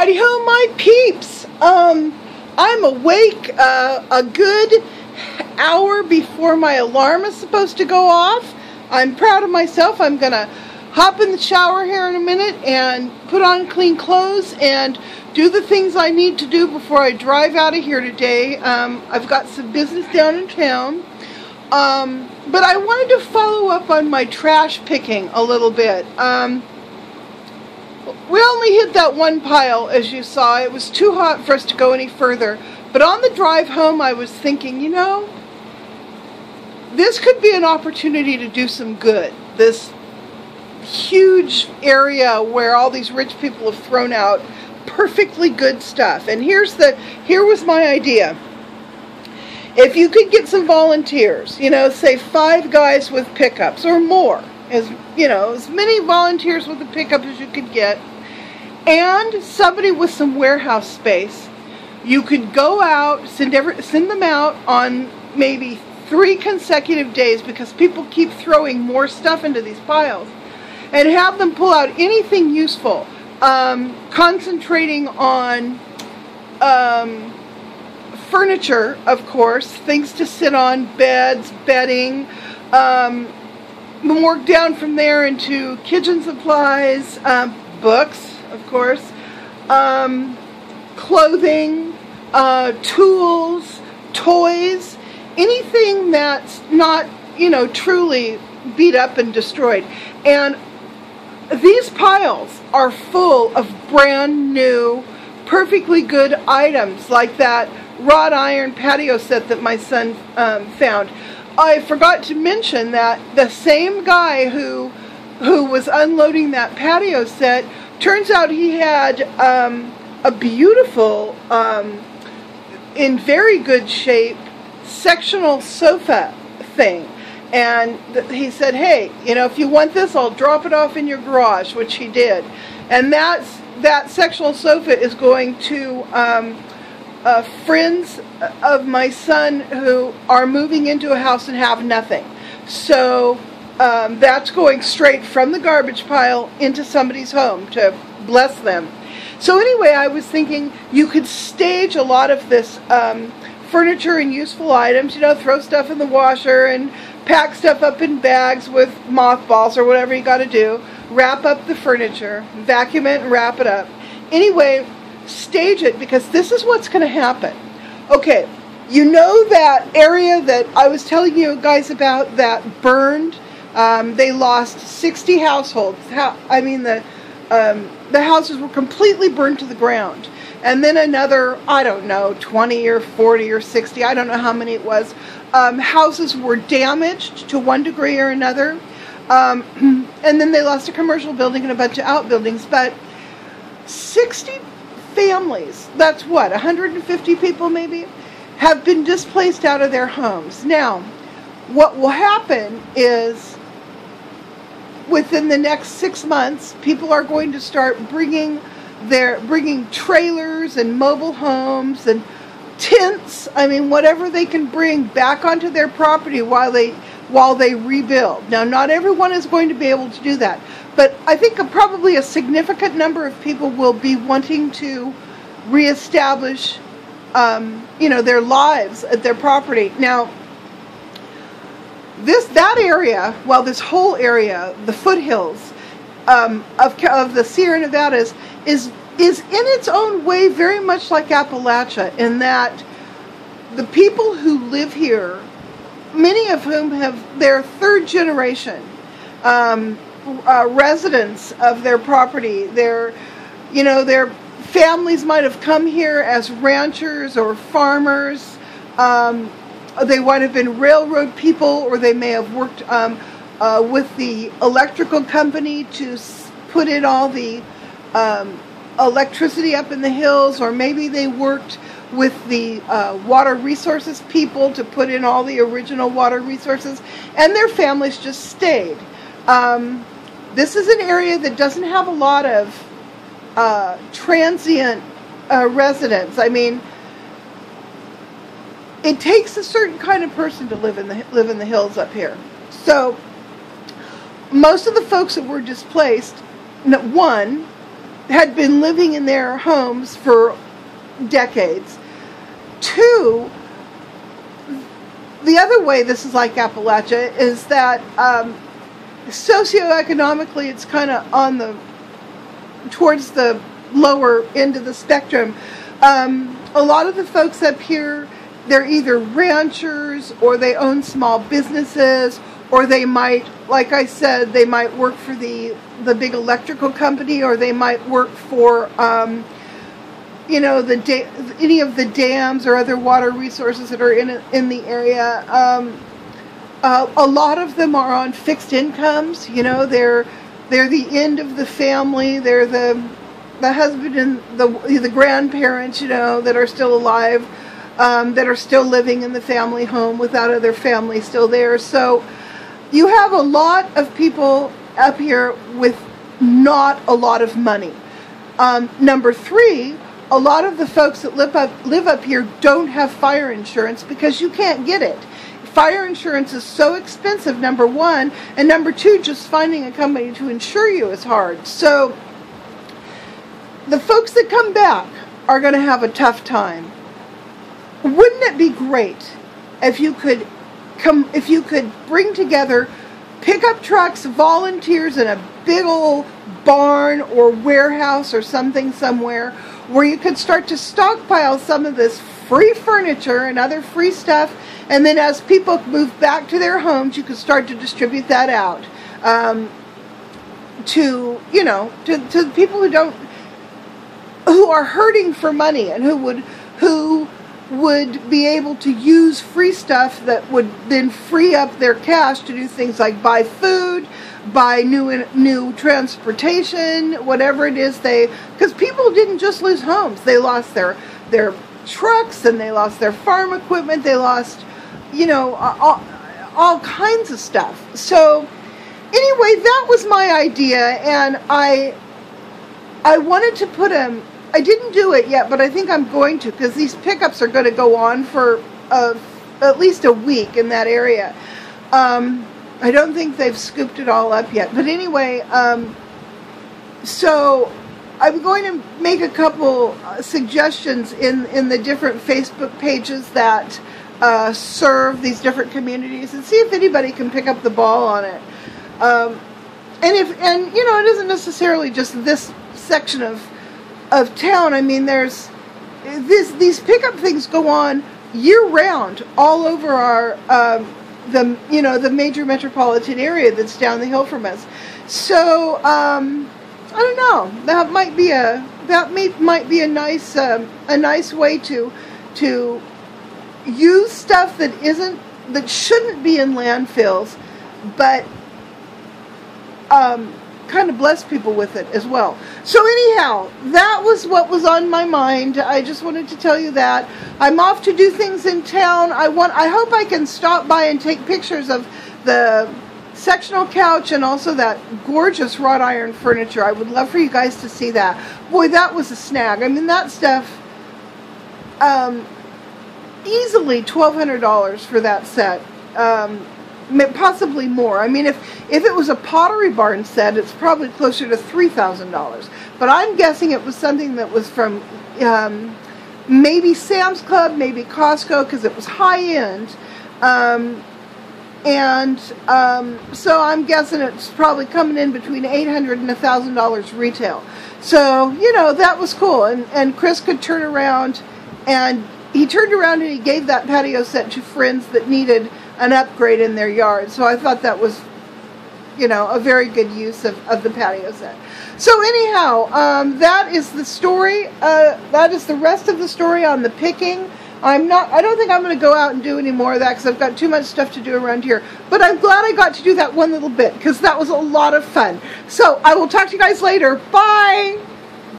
Howdy ho, my peeps. I'm awake a good hour before my alarm is supposed to go off. I'm proud of myself. I'm gonna hop in the shower here in a minute and put on clean clothes and do the things I need to do before I drive out of here today. I've got some business down in town. But I wanted to follow up on my trash picking a little bit. We only hit that one pile, as you saw. It was too hot for us to go any further. But on the drive home, I was thinking, you know, this could be an opportunity to do some good. This huge area where all these rich people have thrown out perfectly good stuff. And here was my idea. If you could get some volunteers, you know, say 5 guys with pickups or more, as many volunteers with a pickup as you could get, and somebody with some warehouse space, you could go out, send them out on maybe 3 consecutive days, because people keep throwing more stuff into these piles, and have them pull out anything useful, concentrating on furniture, of course, things to sit on, beds, bedding, work down from there into kitchen supplies, books, of course, clothing, tools, toys, anything that's not, truly beat up and destroyed. And these piles are full of brand new, perfectly good items, like that wrought iron patio set that my son found. I forgot to mention that the same guy who was unloading that patio set, turns out he had a beautiful, in very good shape, sectional sofa thing. And he said, hey, if you want this, I'll drop it off in your garage, which he did. And that sectional sofa is going to friends of my son who are moving into a house and have nothing. So that's going straight from the garbage pile into somebody's home to bless them. So anyway, I was thinking you could stage a lot of this furniture and useful items, throw stuff in the washer and pack stuff up in bags with mothballs or whatever you got to do, wrap up the furniture, vacuum it and wrap it up. Anyway, stage it, because this is what's going to happen. Okay, that area that I was telling you guys about that burned? They lost 60 households. The houses were completely burned to the ground. And then another, I don't know, 20 or 40 or 60, I don't know how many it was, houses were damaged to one degree or another. And then they lost a commercial building and a bunch of outbuildings. But 60 families, that's what, 150 people maybe, have been displaced out of their homes. Now, what will happen is within the next 6 months, people are going to start bringing trailers and mobile homes and tents, whatever they can bring back onto their property while they rebuild. Now, not everyone is going to be able to do that, but I think probably a significant number of people will be wanting to reestablish, their lives at their property. Now, that area, this whole area, the foothills of the Sierra Nevadas, is in its own way very much like Appalachia, in that the people who live here, many of whom they're 3rd generation residents of their property. Their families might have come here as ranchers or farmers. They might have been railroad people, or they may have worked with the electrical company to put in all the electricity up in the hills, or maybe they worked with the water resources people to put in all the original water resources, and their families just stayed. This is an area that doesn't have a lot of transient residents. It takes a certain kind of person to live in the hills up here. So most of the folks that were displaced, one, had been living in their homes for decades. Two, the other way this is like Appalachia is that socioeconomically it's kind of on the towards the lower end of the spectrum. A lot of the folks up here, they're either ranchers or they own small businesses, or they might, like I said, they might work for the big electrical company, or they might work for you know, any of the dams or other water resources that are in the area. A lot of them are on fixed incomes. You know, they're the end of the family. They're the husband and the grandparents, you know, that are still alive, that are still living in the family home without other family still there. So you have a lot of people up here with not a lot of money. Number three, a lot of the folks that live up here don't have fire insurance because you can't get it. Fire insurance is so expensive, number one, and number two, just finding a company to insure you is hard. So the folks that come back are going to have a tough time. Wouldn't it be great if you could bring together pickup trucks, volunteers in a big old barn or warehouse or something somewhere where you could start to stockpile some of this free furniture and other free stuff, and then as people move back to their homes, you could start to distribute that out to, you know, to people who are hurting for money and who would be able to use free stuff that would then free up their cash to do things like buy food, buy new transportation, whatever it is because people didn't just lose homes. They lost their trucks, and they lost their farm equipment. They lost, you know, all kinds of stuff. So anyway, that was my idea, and I wanted to put I didn't do it yet, but I think I'm going to, because these pickups are going to go on for at least a week in that area. I don't think they've scooped it all up yet. But anyway, so I'm going to make a couple suggestions in the different Facebook pages that serve these different communities, and see if anybody can pick up the ball on it. And you know, it isn't necessarily just this section of town. I mean, there's these pickup things go on year round all over our the major metropolitan area that's down the hill from us. So I don't know. That might be a nice way to use stuff that shouldn't be in landfills, but kind of bless people with it as well. So anyhow, that was what was on my mind. I just wanted to tell you that. I'm off to do things in town. I hope I can stop by and take pictures of the sectional couch and also that gorgeous wrought iron furniture. I would love for you guys to see that. Boy, that was a snag. I mean, that stuff, easily $1,200 for that set. Possibly more. I mean, if it was a Pottery Barn set, it's probably closer to $3,000. But I'm guessing it was something that was from maybe Sam's Club, maybe Costco, because it was high end. So I'm guessing it's probably coming in between $800 and $1,000 retail. So, you know, that was cool. And Chris could turn around, and he turned around and he gave that patio set to friends that needed an upgrade in their yard. So I thought that was, you know, a very good use of the patio set. So anyhow, that is the story. That is the rest of the story on the picking. I don't think I'm going to go out and do any more of that because I've got too much stuff to do around here. But I'm glad I got to do that one little bit because that was a lot of fun. So I will talk to you guys later. Bye!